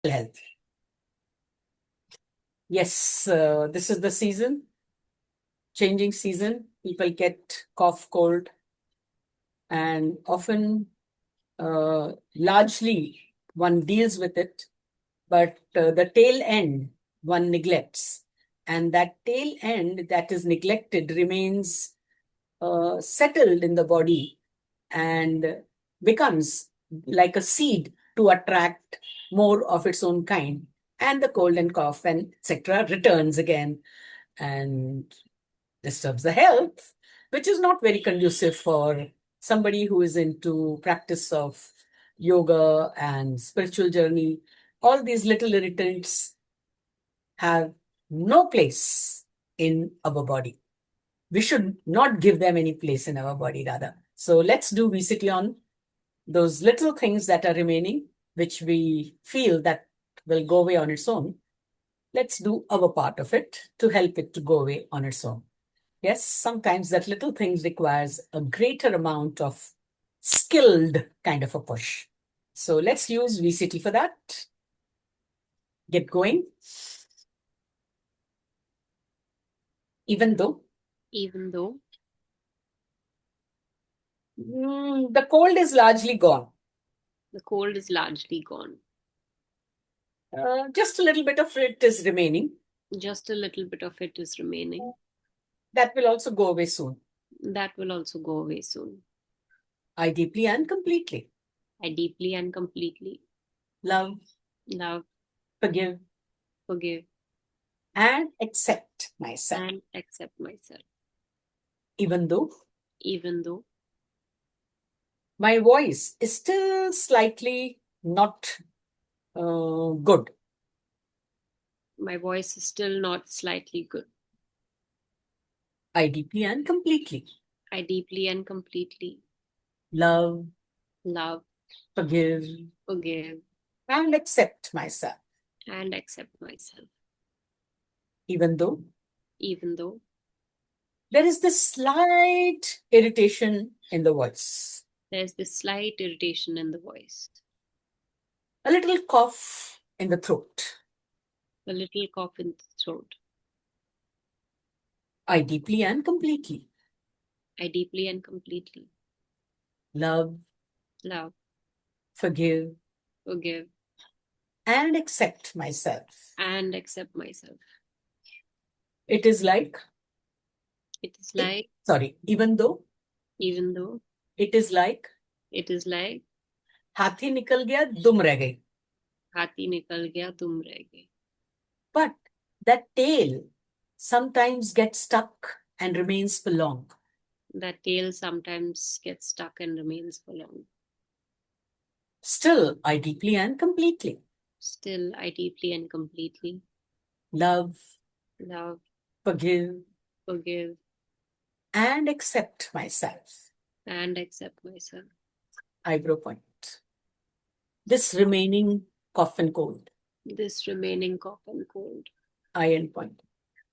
health. Yes, this is the season, changing season. People get cough, cold, and often, largely, one deals with it, but the tail end one neglects. And that tail end that is neglected remains settled in the body and becomes like a seed to attract more of its own kind. And the cold and cough and etc. returns again and disturbs the health, which is not very conducive for somebody who is into practice of yoga and spiritual journey. All these little irritants have no place in our body. We should not give them any place in our body, rather. So let's do VCT on those little things that are remaining, which we feel that will go away on its own. Let's do our part of it to help it to go away on its own. Yes, sometimes that little thing requires a greater amount of skilled kind of a push. So let's use VCT for that. Get going. Even though the cold is largely gone. The cold is largely gone. Just a little bit of it is remaining. Just a little bit of it is remaining. That will also go away soon. That will also go away soon. I deeply and completely I deeply and completely love, love, forgive, forgive, and accept myself. and accept myself. Even though my voice is still slightly not good. My voice is still not slightly good. I deeply and completely I deeply and completely love, love, forgive, forgive, and accept myself. and accept myself. Even though there is this slight irritation in the voice, there's this slight irritation in the voice, a little cough in the throat. a little cough in the throat. I deeply and completely I deeply and completely love, love, forgive, forgive, and accept myself. and accept myself. It is like, even though it is like हाथी निकल गया दुम रह गई. हाथी निकल गया तुम रह गए. But that tail sometimes gets stuck and remains for long. That tail sometimes gets stuck and remains for long. Still, I deeply and completely love, forgive, and accept myself. Eyebrow point. This remaining cough and cold. Eye end point.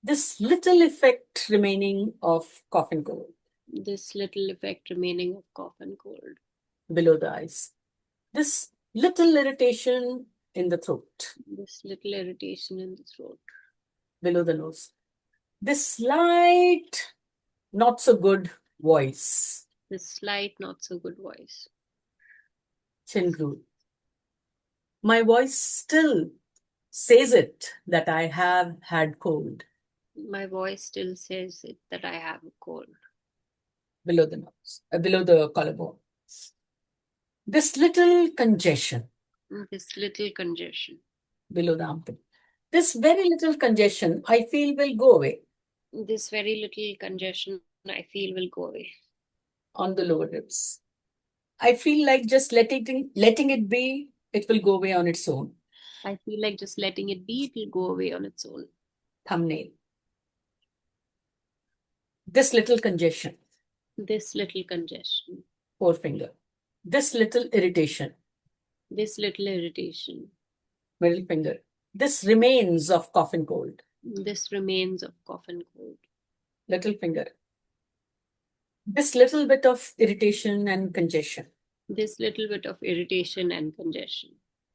This little effect remaining of cough and cold. Below the eyes. This little irritation in the throat. Below the nose. This slight, not so good voice. Chin groove. My voice still says it that I have had cold. My voice still says it that I have a cold. Below the nose, below the collarbone. This little congestion. Below the armpit. This very little congestion, I feel, will go away. This very little congestion, I feel, will go away. On the lower ribs. I feel like just letting it be, it will go away on its own. I feel like just letting it be, it will go away on its own. Thumbnail. This little congestion. Forefinger. This little irritation. Middle finger. This remains of cough and cold. Little finger. This little bit of irritation and congestion.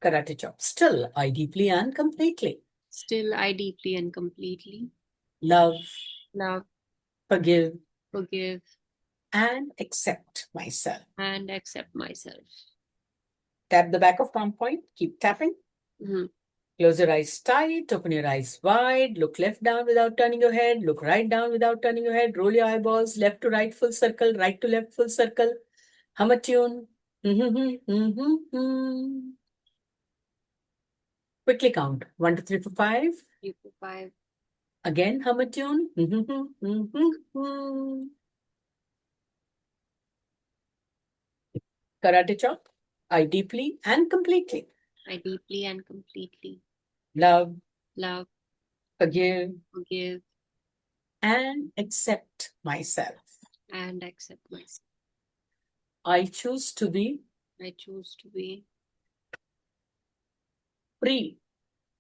Karate chop. Still, I deeply and completely Still, I deeply and completely love, love, forgive, forgive, and accept myself. and accept myself. Tap the back of palm point. Keep tapping. Mhm. Close your eyes tight, open your eyes wide, look left down without turning your head, look right down without turning your head, roll your eyeballs, left to right full circle, right to left full circle, hum a tune. Quickly count 1, 2, 3, 4, 5. 3, 4, 5. Again, hum a tune. Karate chop. I deeply and completely I deeply and completely love, love, forgive, forgive, and accept myself. and accept myself. I choose to be I choose to be free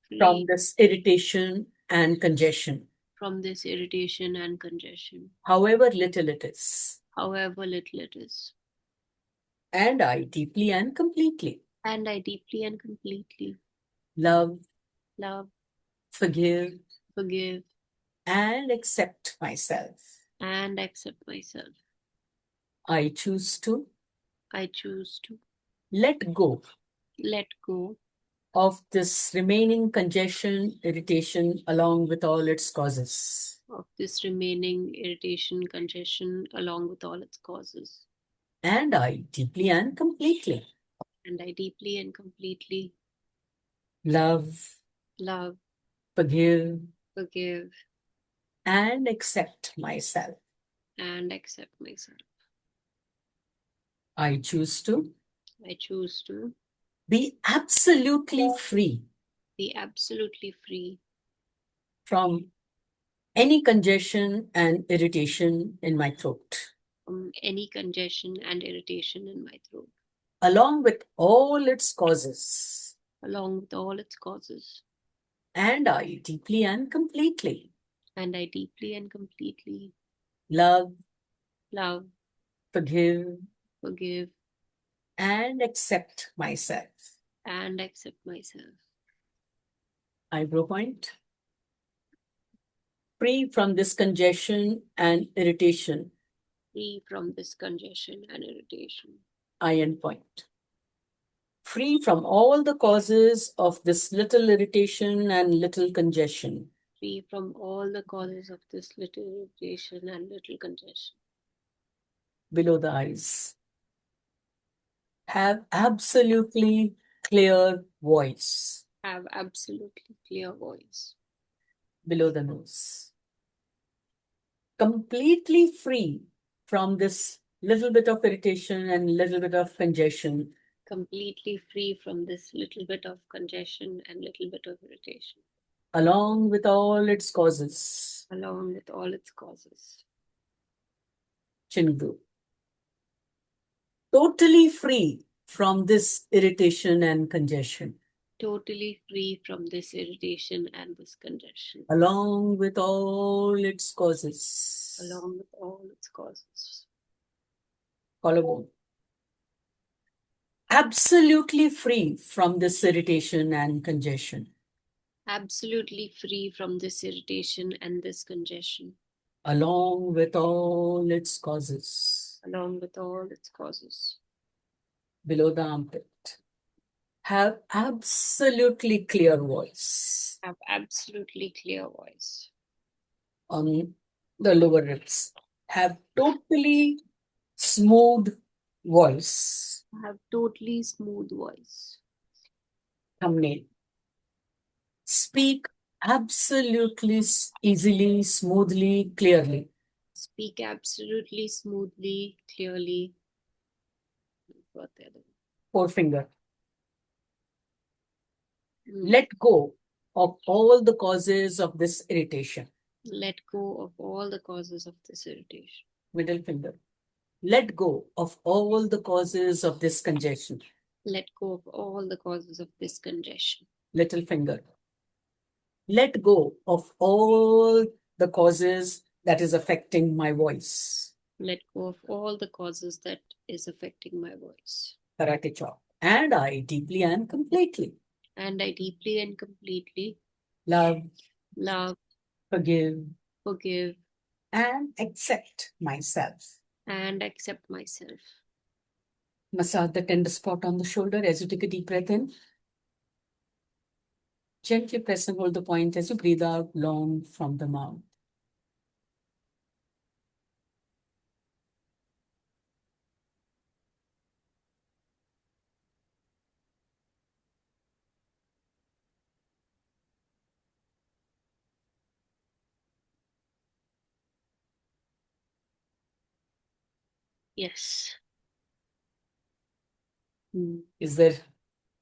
free from this irritation and congestion, from this irritation and congestion, however little it is. however little it is. And I deeply and completely And I deeply and completely love, love, forgive, forgive, and accept myself. and accept myself. I choose to I choose to let go let go of this remaining congestion, irritation, along with all its causes. of this remaining irritation, congestion, along with all its causes. And I deeply and completely And I deeply and completely love, love, forgive, forgive, and accept myself. and accept myself. I choose to I choose to be absolutely free be absolutely free from any congestion and irritation in my throat, from any congestion and irritation in my throat, along with all its causes. along with all its causes. And I deeply and completely And I deeply and completely love, love, forgive, forgive, and accept myself. and accept myself. Eyebrow point. Free from this congestion and irritation. Free from this congestion and irritation. Eye end point. Free from all the causes of this little irritation and little congestion. Free from all the causes of this little irritation and little congestion. Below the eyes. Have absolutely clear voice. Have absolutely clear voice. Below the nose. Completely free from this little bit of irritation and little bit of congestion, Completely free from this little bit of congestion and little bit of irritation, along with all its causes. along with all its causes. Chin group. Totally free from this irritation and congestion, Totally free from this irritation and this congestion, along with all its causes. along with all its causes. Collarbone. Absolutely free from this irritation and congestion, Absolutely free from this irritation and this congestion, along with all its causes. along with all its causes. Below the armpit. Have absolutely clear voice. Have absolutely clear voice. On the lower ribs. Have totally smooth voice. Have totally smooth voice. Thumbnail. Speak absolutely easily, smoothly, clearly. Speak absolutely smoothly, clearly. What the other? Forefinger. Mm. Let go of all the causes of this irritation. Let go of all the causes of this irritation. Middle finger. Let go of all the causes of this congestion. Let go of all the causes of this congestion. Little finger. Let go of all the causes that is affecting my voice. Let go of all the causes that is affecting my voice. Karate chop. And I deeply and completely and I deeply and completely love, love, forgive, forgive, and accept myself. and accept myself. Massage the tender spot on the shoulder as you take a deep breath in. Gently press and hold the point as you breathe out long from the mouth. Yes. Is there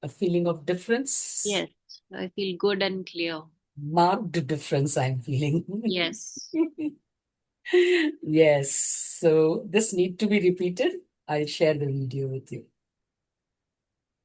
a feeling of difference? Yes. I feel good and clear. Marked difference, I'm feeling. Yes. Yes. So this need to be repeated. I'll share the video with you.